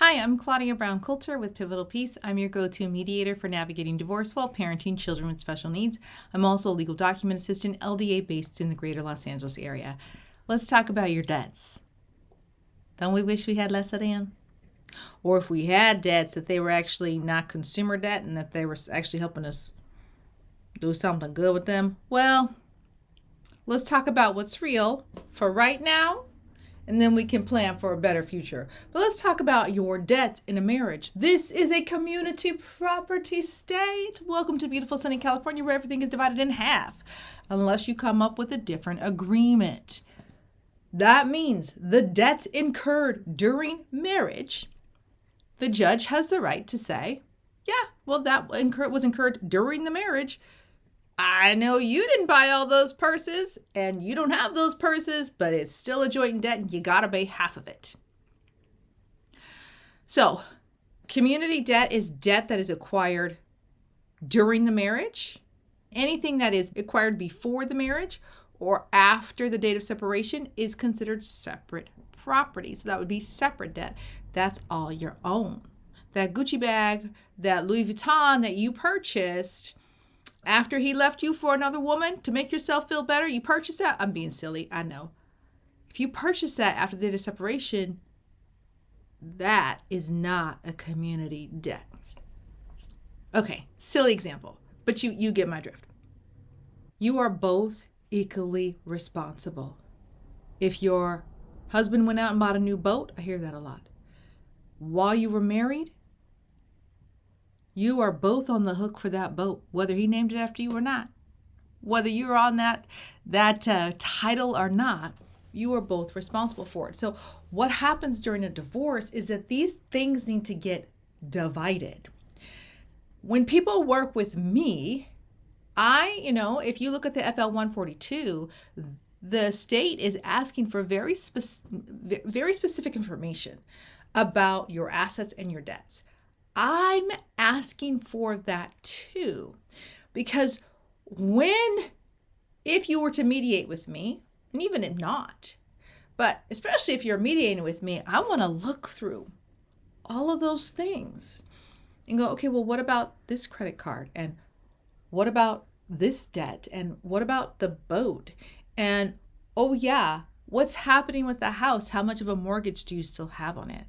Hi, I'm Claudia Brown Coulter with Pivotal Peace. I'm your go-to mediator for navigating divorce while parenting children with special needs. I'm also a legal document assistant, LDA, based in the greater Los Angeles area. Let's talk about your debts. Don't we wish we had less of them? Or if we had debts, that they were actually not consumer debt and that they were actually helping us do something good with them? Well, let's talk about what's real for right now, and then we can plan for a better future. But let's talk about your debts in a marriage. This is a community property state. Welcome to beautiful sunny California, where everything is divided in half, unless you come up with a different agreement. That means the debts incurred during marriage, the judge has the right to say, yeah, well, that was incurred during the marriage. I know you didn't buy all those purses and you don't have those purses, but it's still a joint debt and you got to pay half of it. So, community debt is debt that is acquired during the marriage. Anything that is acquired before the marriage or after the date of separation is considered separate property. So that would be separate debt. That's all your own. That Gucci bag, that Louis Vuitton that you purchased after he left you for another woman to make yourself feel better, you purchased that? I'm being silly, I know. If you purchase that after the date of separation, that is not a community debt. Okay, silly example, but you get my drift. You are both equally responsible. If your husband went out and bought a new boat, I hear that a lot. While you were married, you are both on the hook for that boat, whether he named it after you or not. Whether you're on that title or not, you are both responsible for it. So what happens during a divorce is that these things need to get divided. When people work with me, if you look at the FL 142, the state is asking for very specific information about your assets and your debts. I'm asking for that too, because if you were to mediate with me, and even if not, but especially if you're mediating with me, I want to look through all of those things and go, okay, well, what about this credit card? And what about this debt? And what about the boat? And, oh yeah, what's happening with the house? How much of a mortgage do you still have on it?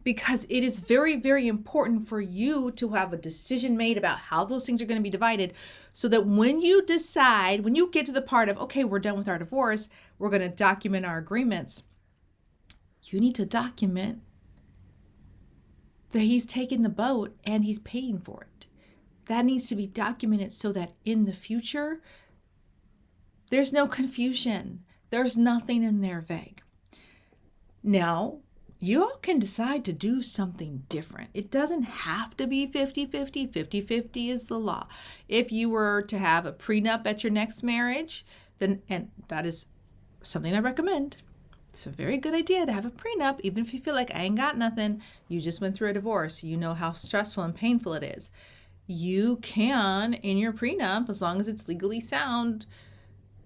Because it is very, very important for you to have a decision made about how those things are going to be divided, so that when you get to the part of, okay, we're done with our divorce, we're going to document our agreements, you need to document that he's taking the boat and he's paying for it. That needs to be documented so that in the future, there's no confusion. There's nothing in there vague. Now, you all can decide to do something different. It doesn't have to be 50-50. 50-50 is the law. If you were to have a prenup at your next marriage, then, and that is something I recommend. It's a very good idea to have a prenup, even if you feel like I ain't got nothing. You just went through a divorce. You know how stressful and painful it is. You can, in your prenup, as long as it's legally sound,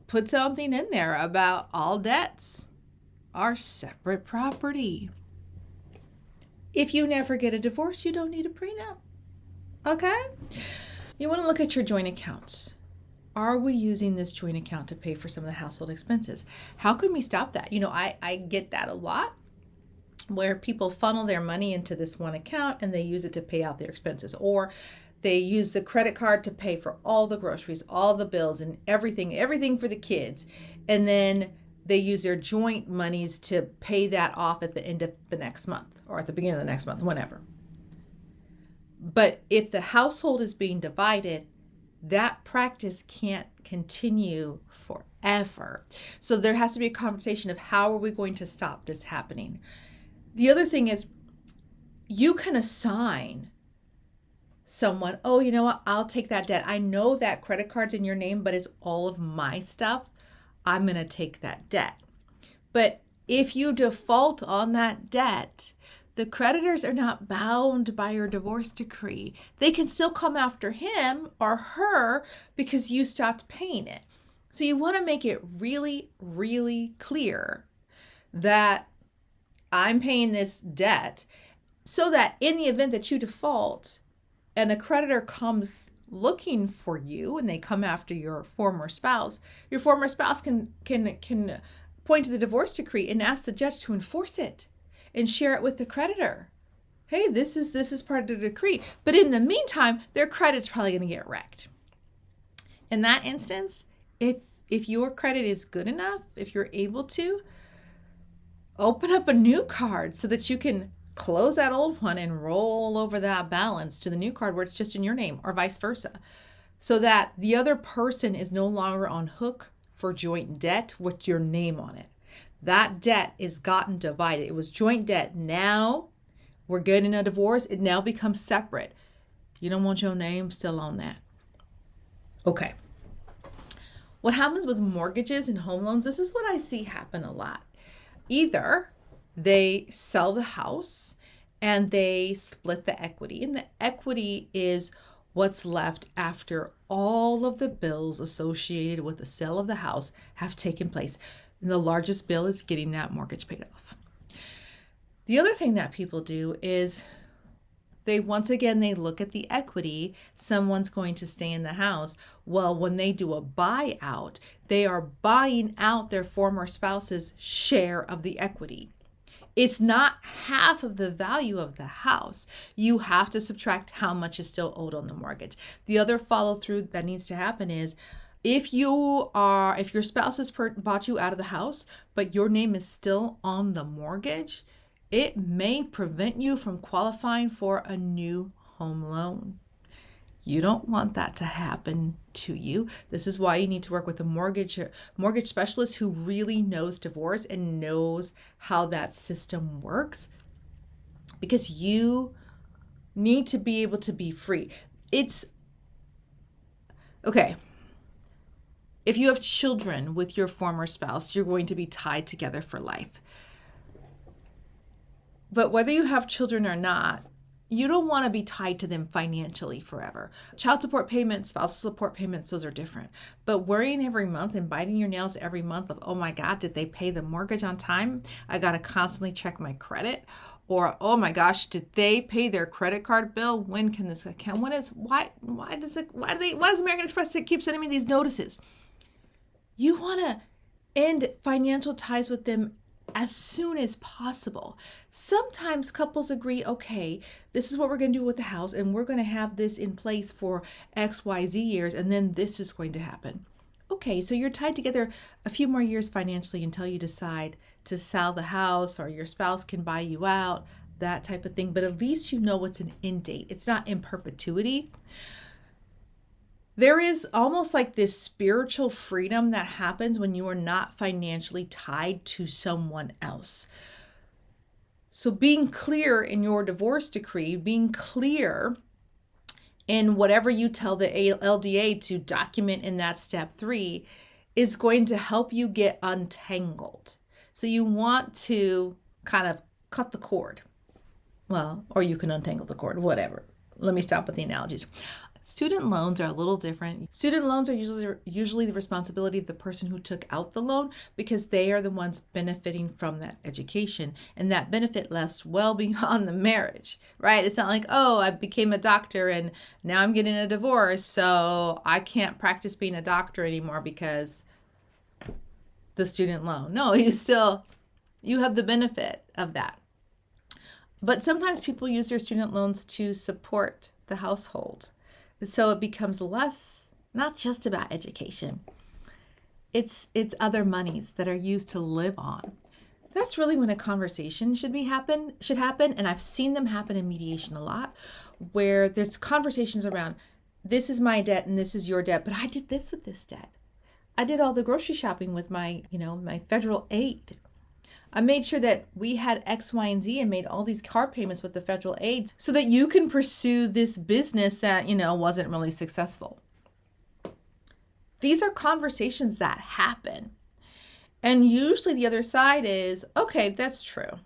put something in there about all debts are separate property. If you never get a divorce, you don't need a prenup. Okay? You want to look at your joint accounts. Are we using this joint account to pay for some of the household expenses? How can we stop that? I get that a lot, where people funnel their money into this one account and they use it to pay out their expenses, or they use the credit card to pay for all the groceries, all the bills, and everything for the kids. And then they use their joint monies to pay that off at the end of the next month or at the beginning of the next month, whenever. But if the household is being divided, that practice can't continue forever. So there has to be a conversation of how are we going to stop this happening? The other thing is, you can assign someone, oh, you know what, I'll take that debt. I know that credit card's in your name, but it's all of my stuff. I'm going to take that debt. But if you default on that debt, the creditors are not bound by your divorce decree. They can still come after him or her because you stopped paying it. So you want to make it really, really clear that I'm paying this debt so that in the event that you default and a creditor comes looking for you and they come after your former spouse can point to the divorce decree and ask the judge to enforce it and share it with the creditor. Hey, this is part of the decree. But in the meantime, their credit's probably going to get wrecked. In that instance, if your credit is good enough, if you're able to, open up a new card so that you can close that old one and roll over that balance to the new card where it's just in your name, or vice versa, so that the other person is no longer on hook for joint debt with your name on it. That debt is gotten divided. It was joint debt. Now we're getting a divorce. It now becomes separate. You don't want your name still on that. Okay. What happens with mortgages and home loans, this is what I see happen a lot. Either they sell the house and they split the equity. And the equity is what's left after all of the bills associated with the sale of the house have taken place. And the largest bill is getting that mortgage paid off. The other thing that people do is they look at the equity. Someone's going to stay in the house. Well, when they do a buyout, they are buying out their former spouse's share of the equity. It's not half of the value of the house. You have to subtract how much is still owed on the mortgage. The other follow through that needs to happen is if your spouse has bought you out of the house, but your name is still on the mortgage, it may prevent you from qualifying for a new home loan. You don't want that to happen to you. This is why you need to work with a mortgage specialist who really knows divorce and knows how that system works, because you need to be able to be free. It's okay. If you have children with your former spouse, you're going to be tied together for life. But whether you have children or not, you don't want to be tied to them financially forever. Child support payments, spousal support payments, those are different. But worrying every month and biting your nails every month of, oh my God, did they pay the mortgage on time? I got to constantly check my credit. Or, oh my gosh, did they pay their credit card bill? When can this account? Why does American Express keep sending me these notices? You want to end financial ties with them as soon as possible. Sometimes couples agree, okay, this is what we're going to do with the house, and we're going to have this in place for XYZ years, and then this is going to happen. Okay, so you're tied together a few more years financially until you decide to sell the house, or your spouse can buy you out, that type of thing. But at least you know it's an end date. It's not in perpetuity. There is almost like this spiritual freedom that happens when you are not financially tied to someone else. So being clear in your divorce decree, being clear in whatever you tell the LDA to document in that step 3 is going to help you get untangled. So you want to kind of cut the cord. Well, or you can untangle the cord, whatever. Let me stop with the analogies. Student loans are a little different. Student loans are usually the responsibility of the person who took out the loan, because they are the ones benefiting from that education, and that benefit lasts well beyond the marriage, right? It's not like, oh, I became a doctor and now I'm getting a divorce, so I can't practice being a doctor anymore because the student loan. No, you have the benefit of that. But sometimes people use their student loans to support the household. So it becomes less, not just about education. It's other monies that are used to live on. That's really when a conversation should happen. And I've seen them happen in mediation a lot, where there's conversations around, this is my debt and this is your debt, but I did this with this debt. I did all the grocery shopping with my federal aid. I made sure that we had X, Y, and Z and made all these car payments with the federal aid so that you can pursue this business that, wasn't really successful. These are conversations that happen. And usually the other side is, okay, that's true.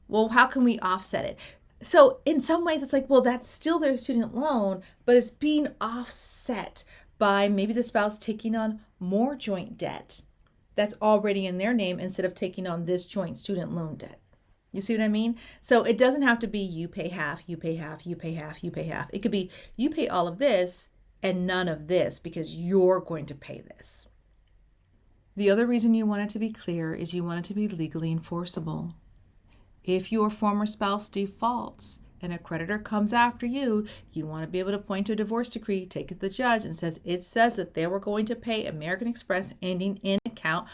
Well, how can we offset it? So in some ways it's like, well, that's still their student loan, but it's being offset by maybe the spouse taking on more joint debt that's already in their name instead of taking on this joint student loan debt. You see what I mean? So it doesn't have to be you pay half, you pay half, you pay half, you pay half. It could be you pay all of this and none of this because you're going to pay this. The other reason you want it to be clear is you want it to be legally enforceable. If your former spouse defaults and a creditor comes after you, you want to be able to point to a divorce decree, take it to the judge, and it says that they were going to pay American Express ending in account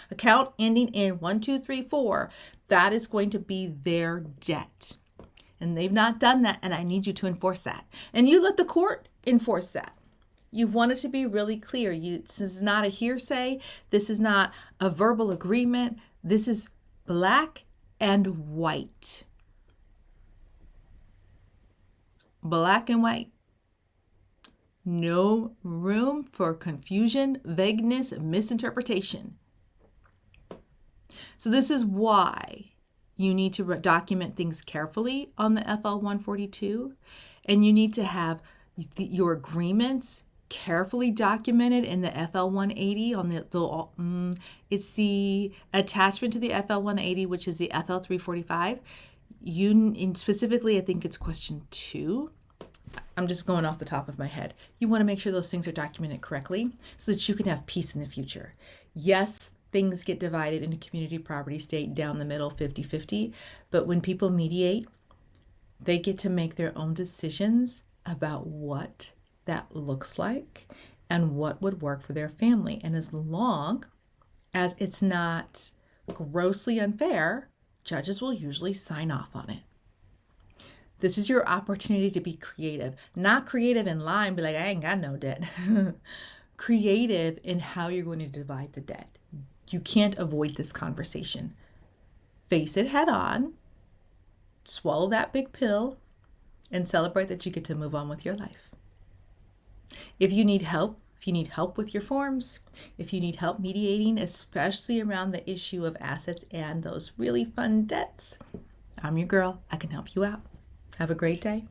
ending in 1234. That is going to be their debt. And they've not done that, and I need you to enforce that. And you let the court enforce that. You want it to be really clear. This is not a hearsay. This is not a verbal agreement. This is black and white. Black and white. No room for confusion, vagueness, misinterpretation. So this is why you need to document things carefully on the FL-142, and you need to have your agreements carefully documented in the FL-180 on it's the attachment to the FL-180, which is the FL-345. Specifically, I think it's question 2. I'm just going off the top of my head. You want to make sure those things are documented correctly so that you can have peace in the future. Yes, things get divided into community property state down the middle 50-50, but when people mediate, they get to make their own decisions about what that looks like and what would work for their family. And as long as it's not grossly unfair, judges will usually sign off on it. This is your opportunity to be creative. Not creative in line, be like, I ain't got no debt. Creative in how you're going to divide the debt. You can't avoid this conversation. Face it head on, swallow that big pill, and celebrate that you get to move on with your life. If you need help with your forms, if you need help mediating, especially around the issue of assets and those really fun debts, I'm your girl. I can help you out. Have a great day.